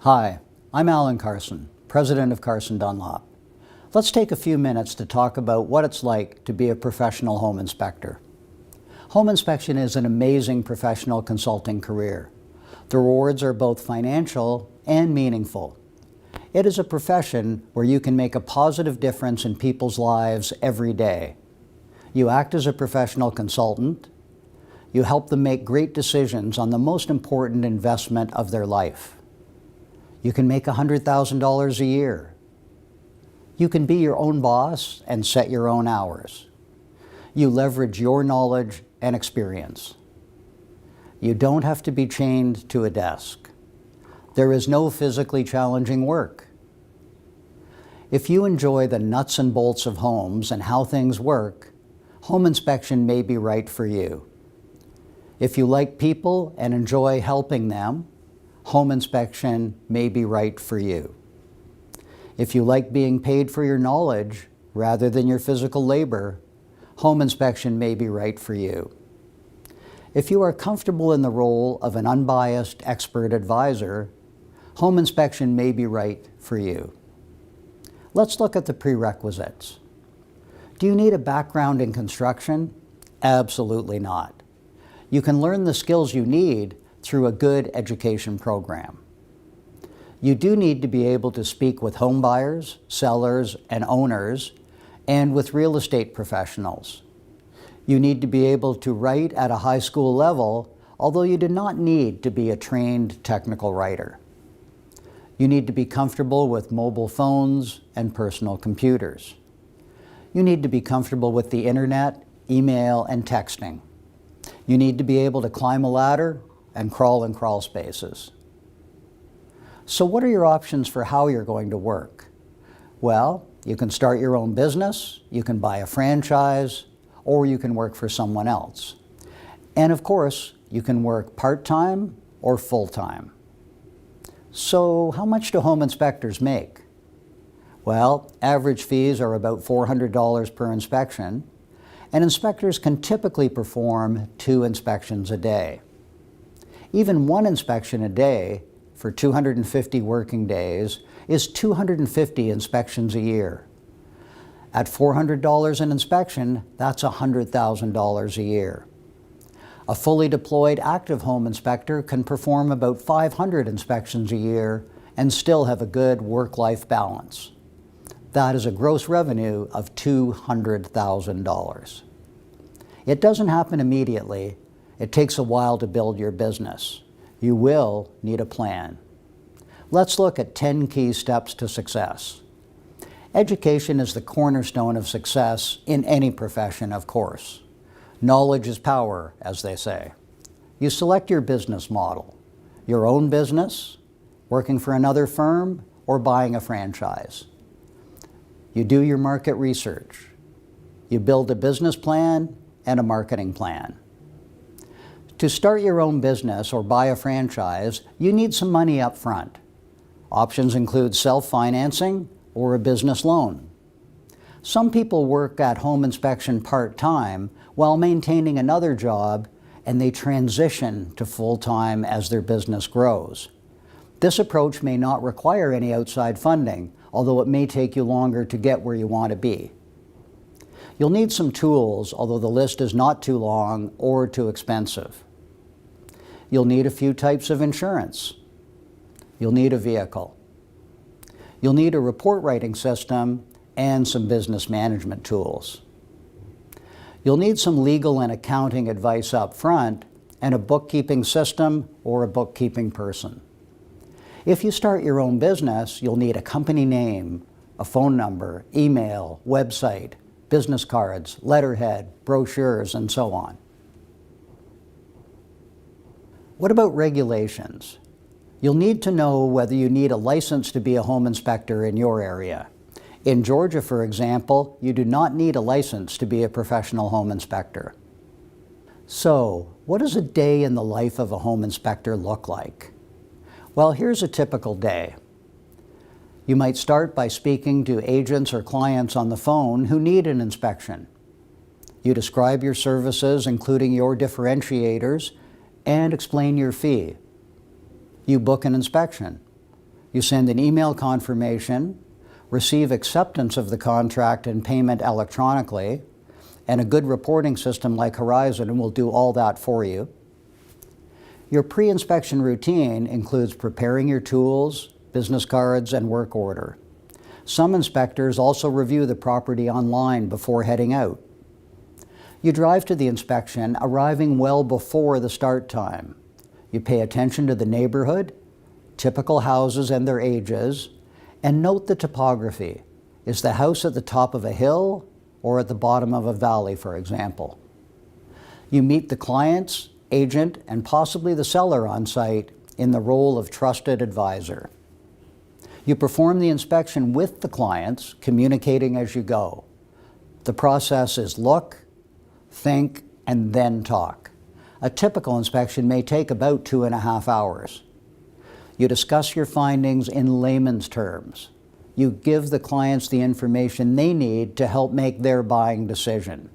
Hi, I'm Alan Carson, president of Carson Dunlop. Let's take a few minutes to talk about what it's like to be a professional home inspector. Home inspection is an amazing professional consulting career. The rewards are both financial and meaningful. It is a profession where you can make a positive difference in people's lives every day. You act as a professional consultant. You help them make great decisions on the most important investment of their life. You can make $100,000 a year. You can be your own boss and set your own hours. You leverage your knowledge and experience. You don't have to be chained to a desk. There is no physically challenging work. If you enjoy the nuts and bolts of homes and how things work, home inspection may be right for you. If you like people and enjoy helping them, home inspection may be right for you. If you like being paid for your knowledge rather than your physical labor, home inspection may be right for you. If you are comfortable in the role of an unbiased expert advisor, home inspection may be right for you. Let's look at the prerequisites. Do you need a background in construction? Absolutely not. You can learn the skills you need through a good education program. You do need to be able to speak with home buyers, sellers, and owners, and with real estate professionals. You need to be able to write at a high school level, although you do not need to be a trained technical writer. You need to be comfortable with mobile phones and personal computers. You need to be comfortable with the internet, email, and texting. You need to be able to climb a ladder and crawl in crawl spaces. So what are your options for how you're going to work? Well, you can start your own business, you can buy a franchise, or you can work for someone else. And of course, you can work part-time or full-time. So how much do home inspectors make? Well, average fees are about $400 per inspection, and inspectors can typically perform 2 inspections a day. Even 1 inspection a day for 250 working days is 250 inspections a year. At $400 an inspection, that's $100,000 a year. A fully deployed active home inspector can perform about 500 inspections a year and still have a good work-life balance. That is a gross revenue of $200,000. It doesn't happen immediately. It takes a while to build your business. You will need a plan. Let's look at 10 key steps to success. Education is the cornerstone of success in any profession, of course. Knowledge is power, as they say. You select your business model, your own business, working for another firm, or buying a franchise. You do your market research. You build a business plan and a marketing plan. To start your own business or buy a franchise, you need some money up front. Options include self-financing or a business loan. Some people work at home inspection part-time while maintaining another job, and they transition to full-time as their business grows. This approach may not require any outside funding, although it may take you longer to get where you want to be. You'll need some tools, although the list is not too long or too expensive. You'll need a few types of insurance. You'll need a vehicle. You'll need a report writing system and some business management tools. You'll need some legal and accounting advice up front and a bookkeeping system or a bookkeeping person. If you start your own business, you'll need a company name, a phone number, email, website, business cards, letterhead, brochures, and so on. What about regulations? You'll need to know whether you need a license to be a home inspector in your area. In Georgia, for example, you do not need a license to be a professional home inspector. So, what does a day in the life of a home inspector look like? Well, here's a typical day. You might start by speaking to agents or clients on the phone who need an inspection. You describe your services, including your differentiators, and explain your fee. You book an inspection. You send an email confirmation, receive acceptance of the contract and payment electronically, and a good reporting system like Horizon will do all that for you. Your pre-inspection routine includes preparing your tools, business cards, and work order. Some inspectors also review the property online before heading out. You drive to the inspection, arriving well before the start time. You pay attention to the neighborhood, typical houses and their ages, and note the topography. Is the house at the top of a hill or at the bottom of a valley, for example? You meet the clients, agent, and possibly the seller on site in the role of trusted advisor. You perform the inspection with the clients, communicating as you go. The process is look, think, and then talk. A typical inspection may take about 2.5 hours. You discuss your findings in layman's terms. You give the clients the information they need to help make their buying decision.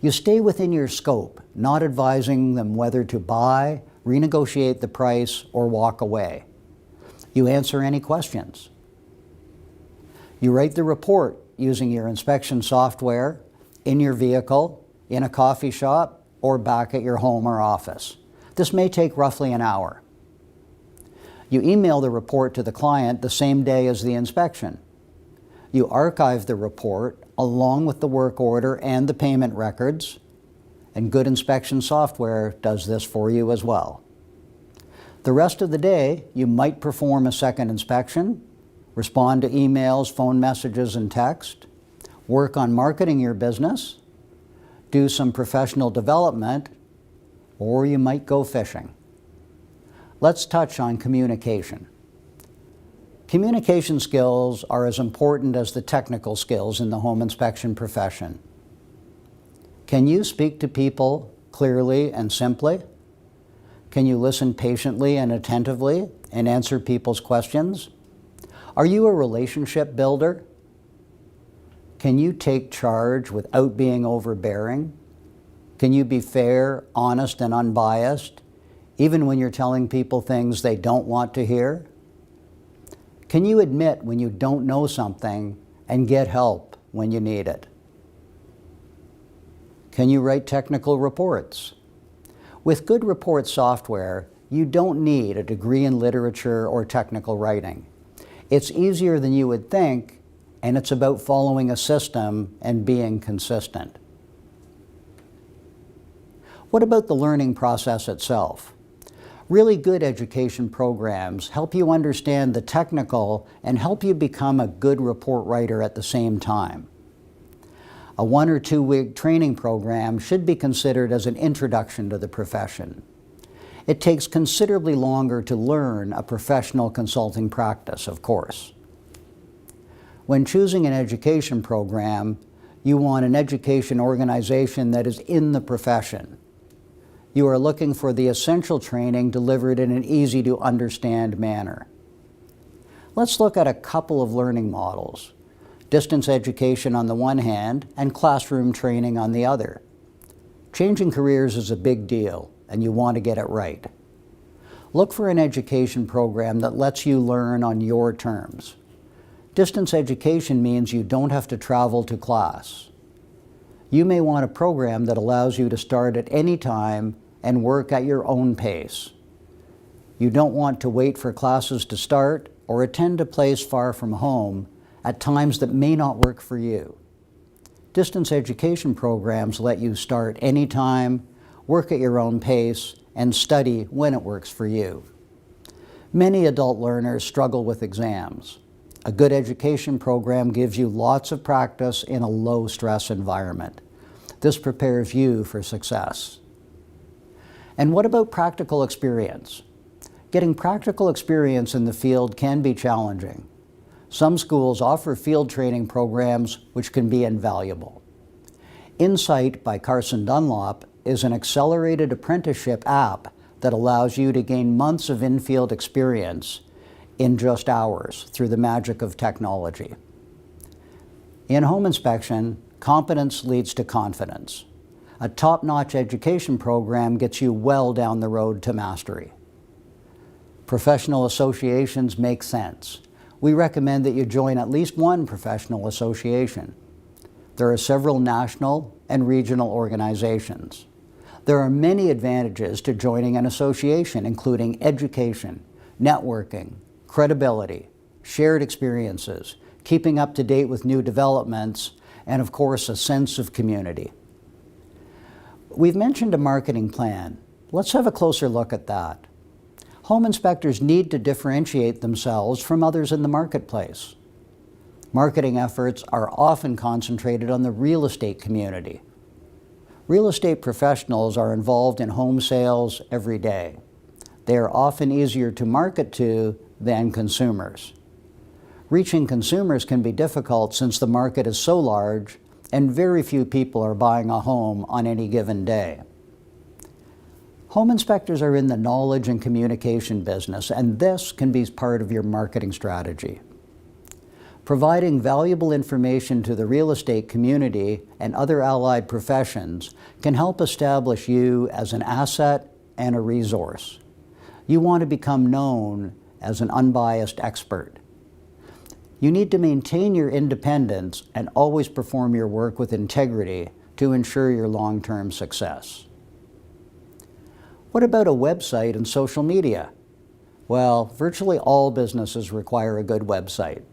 You stay within your scope, not advising them whether to buy, renegotiate the price, or walk away. You answer any questions. You write the report using your inspection software, in your vehicle, in a coffee shop, or back at your home or office. This may take roughly an hour. You email the report to the client the same day as the inspection. You archive the report along with the work order and the payment records, and good inspection software does this for you as well. The rest of the day, you might perform a second inspection, respond to emails, phone messages, and text, work on marketing your business, do some professional development, or you might go fishing. Let's touch on communication. Communication skills are as important as the technical skills in the home inspection profession. Can you speak to people clearly and simply? Can you listen patiently and attentively and answer people's questions? Are you a relationship builder? Can you take charge without being overbearing? Can you be fair, honest, and unbiased, even when you're telling people things they don't want to hear? Can you admit when you don't know something and get help when you need it? Can you write technical reports? With good report software, you don't need a degree in literature or technical writing. It's easier than you would think, and it's about following a system and being consistent. What about the learning process itself? Really good education programs help you understand the technical and help you become a good report writer at the same time. A 1 or 2 week training program should be considered as an introduction to the profession. It takes considerably longer to learn a professional consulting practice, of course. When choosing an education program, you want an education organization that is in the profession. You are looking for the essential training delivered in an easy-to-understand manner. Let's look at a couple of learning models: distance education on the one hand and classroom training on the other. Changing careers is a big deal, and you want to get it right. Look for an education program that lets you learn on your terms. Distance education means you don't have to travel to class. You may want a program that allows you to start at any time and work at your own pace. You don't want to wait for classes to start or attend a place far from home at times that may not work for you. Distance education programs let you start anytime, work at your own pace, and study when it works for you. Many adult learners struggle with exams. A good education program gives you lots of practice in a low-stress environment. This prepares you for success. And what about practical experience? Getting practical experience in the field can be challenging. Some schools offer field training programs which can be invaluable. Insight by Carson Dunlop is an accelerated apprenticeship app that allows you to gain months of in-field experience in just hours through the magic of technology. In home inspection, competence leads to confidence. A top-notch education program gets you well down the road to mastery. Professional associations make sense. We recommend that you join at least one professional association. There are several national and regional organizations. There are many advantages to joining an association, including education, networking, credibility, shared experiences, keeping up to date with new developments, and of course, a sense of community. We've mentioned a marketing plan. Let's have a closer look at that. Home inspectors need to differentiate themselves from others in the marketplace. Marketing efforts are often concentrated on the real estate community. Real estate professionals are involved in home sales every day. They are often easier to market to than consumers. Reaching consumers can be difficult since the market is so large and very few people are buying a home on any given day. Home inspectors are in the knowledge and communication business, and this can be part of your marketing strategy. Providing valuable information to the real estate community and other allied professions can help establish you as an asset and a resource. You want to become known as an unbiased expert. You need to maintain your independence and always perform your work with integrity to ensure your long-term success. What about a website and social media? Well, virtually all businesses require a good website.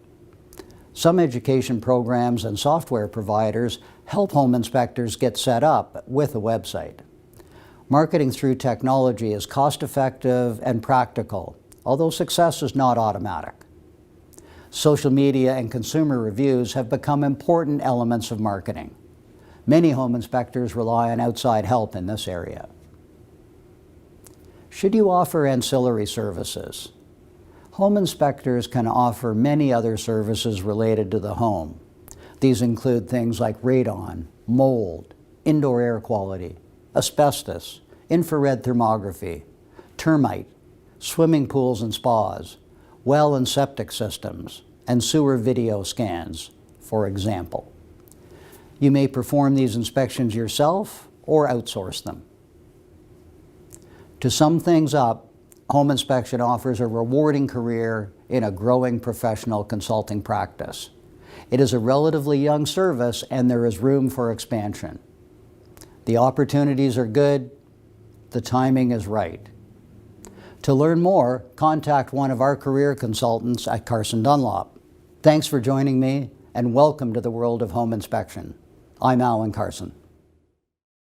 Some education programs and software providers help home inspectors get set up with a website. Marketing through technology is cost-effective and practical, although success is not automatic. Social media and consumer reviews have become important elements of marketing. Many home inspectors rely on outside help in this area. Should you offer ancillary services? Home inspectors can offer many other services related to the home. These include things like radon, mold, indoor air quality, asbestos, infrared thermography, termite, swimming pools and spas, well and septic systems, and sewer video scans, for example. You may perform these inspections yourself or outsource them. To sum things up, home inspection offers a rewarding career in a growing professional consulting practice. It is a relatively young service and there is room for expansion. The opportunities are good, the timing is right. To learn more, contact one of our career consultants at Carson Dunlop. Thanks for joining me and welcome to the world of home inspection. I'm Alan Carson.